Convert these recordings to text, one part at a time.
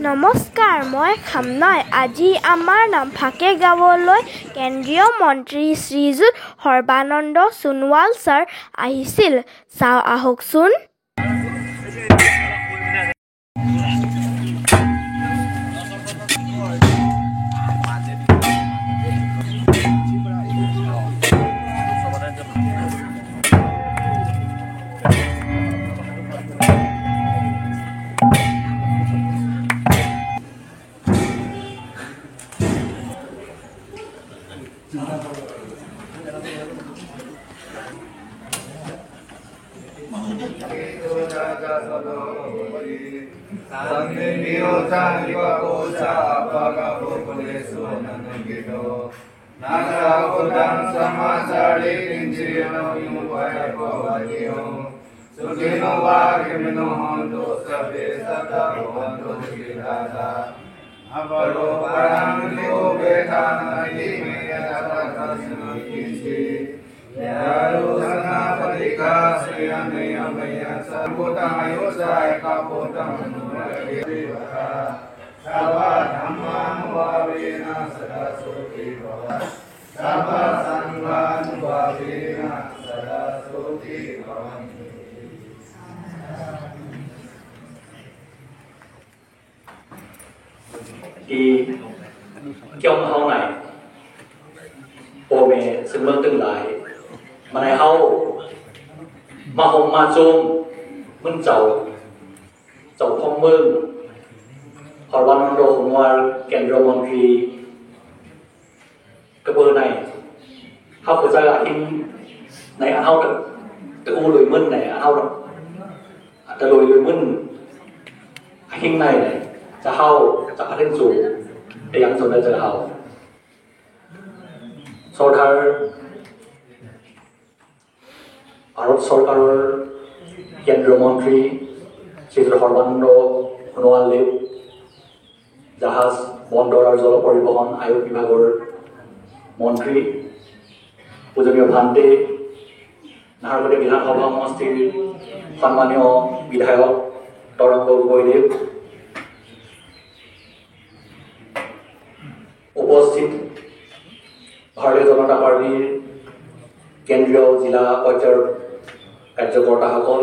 নমস্কাৰ, মই খামনয়। আজি আমাৰ নামফাকে গাঁৱলৈ কেন্দ্ৰীয় মন্ত্ৰী শ্ৰীযুত সৰ্বানন্দ সোণোৱাল ছাৰ আহিছিল। চাওঁ আহকচোন। trong hậu này bố mẹ xin mơ tương lại mà này hậu mà hồng mà chung mình giàu phong mơ họ văn đồ hồng hoa kèn rô mong khi cái bơ này học ở giai đoạn hình này ăn hậu được cái u lùi mân này ăn hậu được cái lùi mân hình nàyจะเข้าจะพัฒนาสู่ไปยังส่วนใดจะเข้าসরকার Bharat সরকারের কেন্দ্রীয় মন্ত্রী শ্রী সর্বানন্দ সোণোৱাল দেৱ জাহাজ বন্দৰ R জল পৰিবহন আয়োগ বিভাগেৰ মন্ত্ৰী পূজনীয় ভান্তে নাহৰকটীয়া বিধানসভা সমষ্টিৰ সন্মানীয় বিধায়ক তৰংগ গগৈদেৱ উপস্থিত ভাৰতীয় জনতা পাৰ্টিৰ কেন্দ্ৰীয় জিলা পৰ্যায়ৰ কাৰ্যকৰ্তাসকল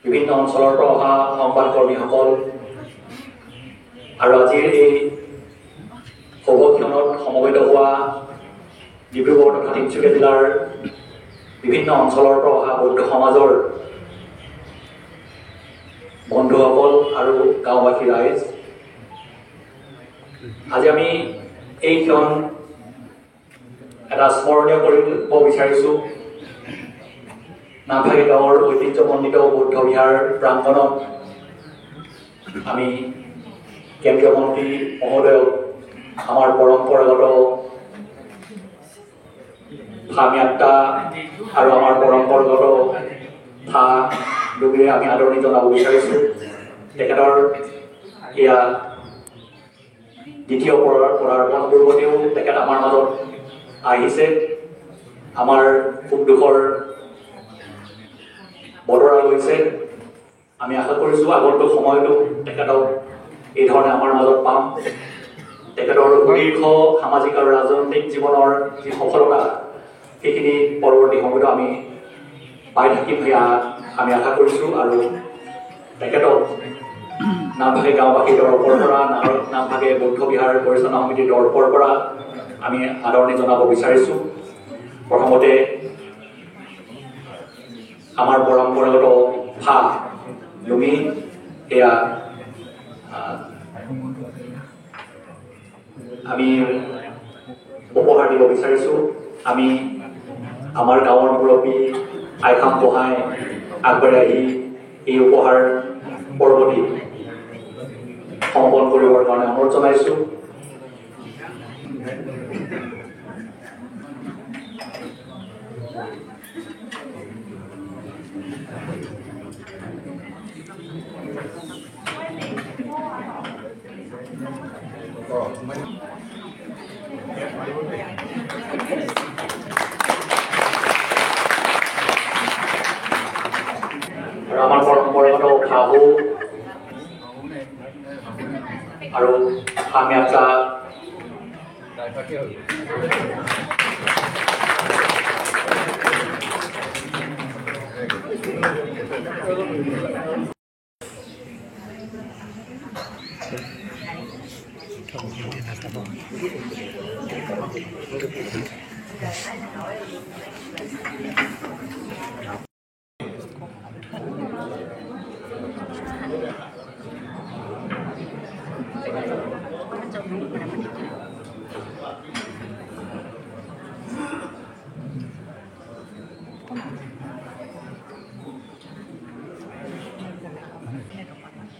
বিভিন্ন অঞ্চলৰ পৰা অহা সংবাদকৰ্মীসকল আৰু আজিৰ এই শুভক্ষণত সমবেত হোৱা ডিব্ৰুগড় তথা তিনিচুকীয়া জিলাৰ বিভিন্ন অঞ্চলৰ পৰা অহা বৌদ্ধ সমাজৰ বন্ধুসকল আৰু গাঁওবাসী ৰাইজ আজি আমি এইখন এটা স্মৰণীয় কৰিব বিচাৰিছোঁ নামফাকে গাঁৱৰ ঐতিহ্যমণ্ডিত বৌদ্ধ বিহাৰ প্ৰাংগণত আমি কেন্দ্ৰীয় মন্ত্ৰী মহোদয়ক আমাৰ পৰম্পৰাগত ভামযাত্ৰা আৰু আমাৰ পৰম্পৰাগত থা দুবিৰে আমি আদৰণি জনাব বিচাৰিছোঁ। তেখেতৰ এয়া দ্বিতীয় পদাৰ্পণ পূৰ্বতেও তেখেত আমাৰ মাজত আহিছে, আমাৰ সুখ দুখৰ বতৰা লৈছে। আমি আশা কৰিছোঁ আগন্তুক সময়তো তেখেতক এই ধৰণে আমাৰ মাজত পাম। তেখেতৰ সুদীৰ্ঘ সামাজিক আৰু ৰাজনৈতিক জীৱনৰ যি সফলতা সেইখিনি পৰৱৰ্তী সময়তো আমি পাই থাকিম সেয়া আমি আশা কৰিছোঁ। আৰু তেখেতক নামফাকে গাঁওবাসীৰ তৰফৰ পৰা নামফাকে বৌদ্ধ বিহাৰ পৰিচালনা সমিতিৰ তৰফৰ পৰা আমি আদৰণি জনাব বিচাৰিছোঁ। প্ৰথমতে আমাৰ পৰম্পৰাগত ভা লুঙি সেয়া আমি উপহাৰ দিব বিচাৰিছোঁ। আমি আমাৰ গাঁৱৰ মুৰব্বী আইখাম গোহাঁই আগবাঢ়ি আহি এই উপহাৰ পৰৱৰ্তী সমাপন কৰিবৰ কাৰণে অনুৰোধ জনাইছোঁ। আৰু আমাৰ পৰম্পৰাগত ভাবো আৰু সাম্যাকা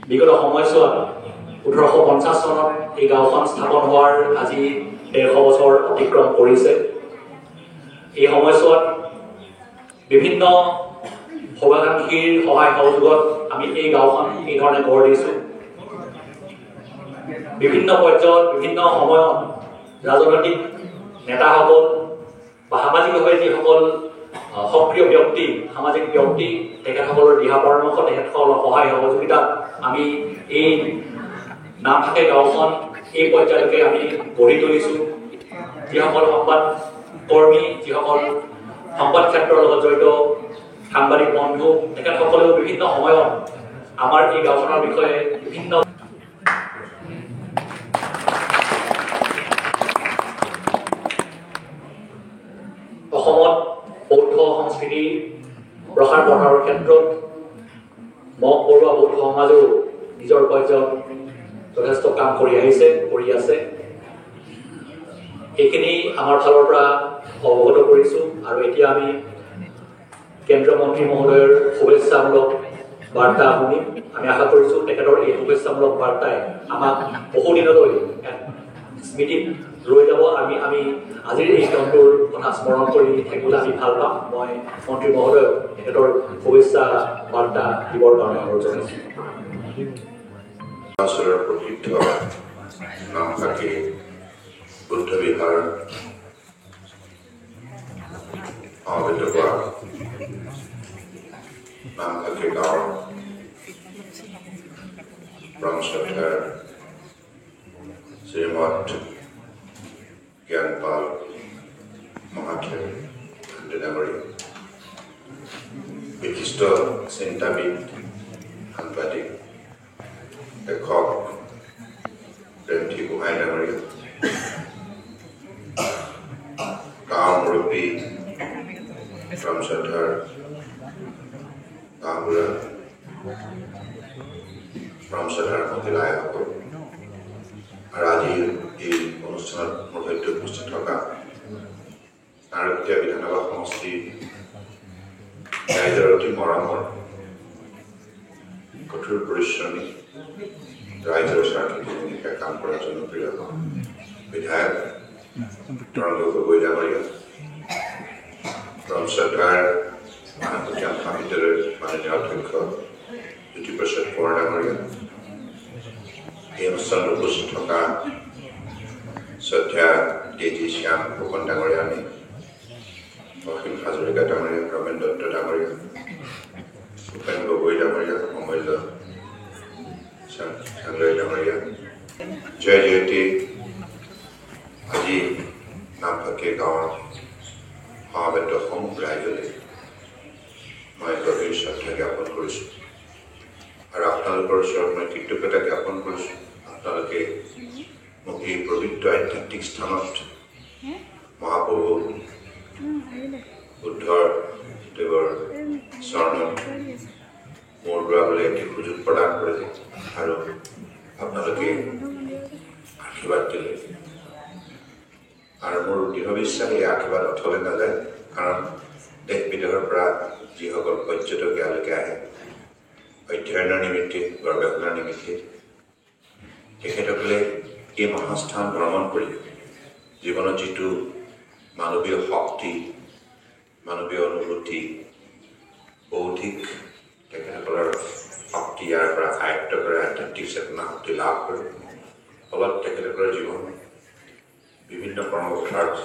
বিগত সময়ছোৱাত 1850 চনত এই গাঁওখন স্থাপন হোৱাৰ আজি 150 বছৰ অতিক্ৰম কৰিছে। এই সময়ছোৱাত বিভিন্ন শুভাকাংক্ষীৰ সহায় সহযোগত আমি এই গাঁওখন এই ধৰণে গঢ় দিছোঁ। বিভিন্ন পৰ্যায়ত বিভিন্ন সময়ত ৰাজনৈতিক নেতাসকল বা সামাজিকভাৱে যিসকল সক্ৰিয় ব্যক্তি সামাজিক ব্যক্তি তেখেতসকলৰ দিহা পৰামৰ্শ তেখেতসকলৰ সহায় সহযোগিতাত আমি এই নামফাকে গাঁওখন এই পৰ্যায়লৈকে আমি গঢ়ি তুলিছোঁ। যিসকল সংবাদ কৰ্মী যিসকল সংবাদ ক্ষেত্ৰৰ লগত জড়িত সাংবাদিক বন্ধু তেখেতসকলেও বিভিন্ন সময়ত আমাৰ এই গাঁওখনৰ বিষয়ে বিভিন্ন অসমত বৌদ্ধ সংস্কৃতি প্ৰসাৰ প্ৰসাৰৰ ক্ষেত্ৰত মগ বৰুৱা বৌদ্ধ সমাজেও নিজৰ পৰ্যায়ত যথেষ্ট কাম কৰি আছে। এইখিনি আমাৰ ফালৰ পৰা অৱগত কৰিছোঁ আৰু এতিয়া আমি কেন্দ্ৰীয় মন্ত্ৰী মহোদয়ৰ শুভেচ্ছামূলক বাৰ্তা শুনিম। আমি আশা কৰিছোঁ তেখেতৰ এই শুভেচ্ছামূলক বাৰ্তাই আমাক বহুদিনলৈ স্মৃতিত লৈ যাব। আমি আজিৰ এই কামটোৰ কথা স্মৰণ কৰি থাকিবলৈ আমি ভাল পাম। মই মন্ত্ৰী মহোদয়ক তেখেতৰ শুভেচ্ছা বাৰ্তা দিবৰ কাৰণে অনুৰোধ জনাইছোঁ। প্ৰসিদ্ধ নামফাকে বুদ্ধ বিহাৰ সমবেত হোৱা নামফাকে গাঁৱৰ ব্ৰহ্মশ্ৰদ্ধাৰ শ্ৰীমৎ জ্ঞানপাল মহাশয় ডাঙৰীয়া, বিশিষ্ট চিন্তাবিদ, সাংবাদিক, লেখক প্ৰেমথী গোহাঁই ডাঙৰীয়া, গাঁৱৰ মুৰব্বী ব্ৰহ্মশ্ৰদ্ধাৰ গাঁওবুঢ়া, ব্ৰহ্মশ্ৰদ্ধাৰ মহিলাসকল আৰু আজিৰ এই অনুষ্ঠানত মোৰ সৈতে উপস্থিত থকা নাৰকীয়া বিধানসভা সমষ্টিৰ ৰাইজৰ অতি মৰমৰ কঠোৰ পৰিশ্ৰমী ৰাইজৰ স্বাৰ্থে ভূমিকা কাম কৰা জনপ্ৰিয় বিধায়ক তৰংগ গগৈ ডাঙৰীয়া, ব্ৰহ্মশ্ৰদ্ধাৰ মানৱবিজ্ঞান মহাবিদ্যালয়ৰ মাননীয় অধ্যক্ষ জ্যোতিপ্ৰসাদ কোঁৱৰ ডাঙৰীয়া, এই অনুষ্ঠানত উপস্থিত থকা শ্ৰদ্ধা ডি.জি. শ্যাম ফুকন ডাঙৰীয়া, অসীম হাজৰিকা ডাঙৰীয়া, ৰমেন দত্ত ডাঙৰীয়া, ভূপেন গগৈ ডাঙৰীয়া, অমূল্য চাংলৈ ডাঙৰীয়া, জয় জয়তী। আজি নামফাকে গাঁৱৰ সমবেত সমূহ ৰাইজলৈ মই গভীৰ শ্ৰদ্ধা জ্ঞাপন কৰিছোঁ আৰু আপোনালোকৰ ওচৰত মই কৃতজ্ঞতা জ্ঞাপন কৰিছোঁ। আপোনালোকে মোক এই পবিত্ৰ আধ্যাত্মিক স্থানত মহাপ্ৰভু বুদ্ধৰ দেৱৰ চৰণত মূৰ দোৱাবলৈ এটি সুযোগ প্ৰদান কৰিলে আৰু আপোনালোকে আশীৰ্বাদ দিলে আৰু মোৰ দৃঢ় বিশ্বাস এই আশীৰ্বাদ অথলে নাযায়। কাৰণ দেশ বিদেশৰ পৰা যিসকল পৰ্যটক ইয়ালৈকে আহে অধ্যয়নৰ নিমিত্তে, গৱেষণাৰ নিমিত্তে, তেখেতসকলে এই মহাস্থান ভ্ৰমণ কৰি জীৱনত যিটো মানৱীয় শক্তি, মানৱীয় অনুভূতি, বৌদ্ধিক তেখেতসকলৰ শক্তি ইয়াৰ পৰা আয়ত্ত কৰে, আধ্যাত্মিক চেতনা শক্তি লাভ কৰে। ফলত তেখেতসকলৰ জীৱন বিভিন্ন কৰ্মপথাৰত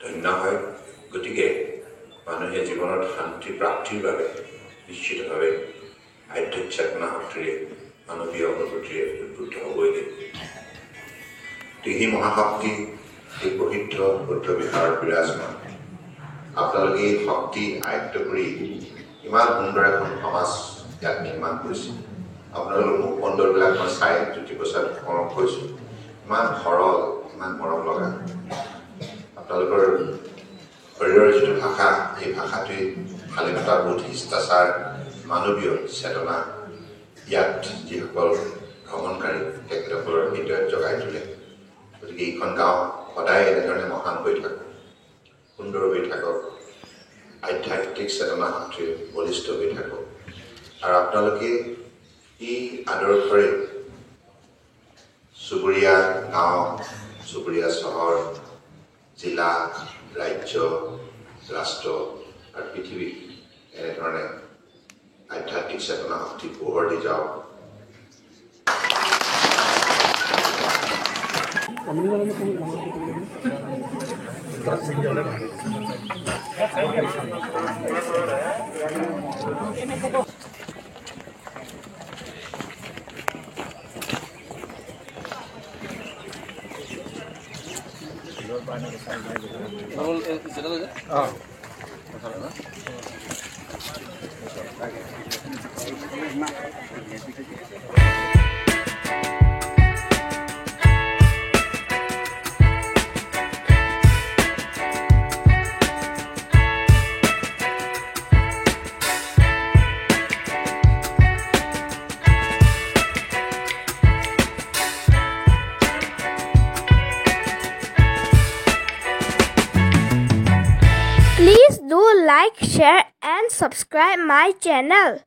ধন্য হয়। গতিকে মানুহে জীৱনত শান্তি প্ৰাপ্তিৰ বাবে নিশ্চিতভাৱে আধ্যাত্মিক চেতনা শক্তিৰে মানৱীয় অনুভূতিৰে উদ্বুদ্ধ হ'বই লাগিব। এই মহাশক্তি এই পবিত্ৰ বুদ্ধ বিহাৰত বিৰাজমান। আপোনালোকে এই শক্তি আয়ত্ত কৰি ইমান সুন্দৰ এখন সমাজ ইয়াত নিৰ্মাণ কৰিছে। আপোনালোকৰ মুখমণ্ডলবিলাক মই চাই জ্যোতিপ্ৰসাদ মৰম কৰিছোঁ, ইমান সৰল, ইমান মৰম লগা। আপোনালোকৰ শৰীৰৰ যিটো ভাষা, এই ভাষাটোৱে শালীনতাবোধ, শিষ্টাচাৰ, মানৱীয় চেতনা ইয়াত যিসকল ভ্ৰমণকাৰী তেখেতসকলৰ হৃদয়ত জগাই তোলে। গতিকে এইখন গাঁও সদায় এনেধৰণে মহান হৈ থাকক, সুন্দৰ হৈ থাকক, আধ্যাত্মিক চেতনা শক্তিৰে বলিষ্ঠ হৈ থাকক। আৰু আপোনালোকে এই আদৰ্শৰে চুবুৰীয়া গাঁও, চুবুৰীয়া চহৰ, জিলা, ৰাজ্য, ৰাষ্ট্ৰ আৰু পৃথিৱী এনেধৰণে আধ্যাত্মিক চেতনা শক্তি পোহৰ দি যাওক। Please do like, share and subscribe my channel.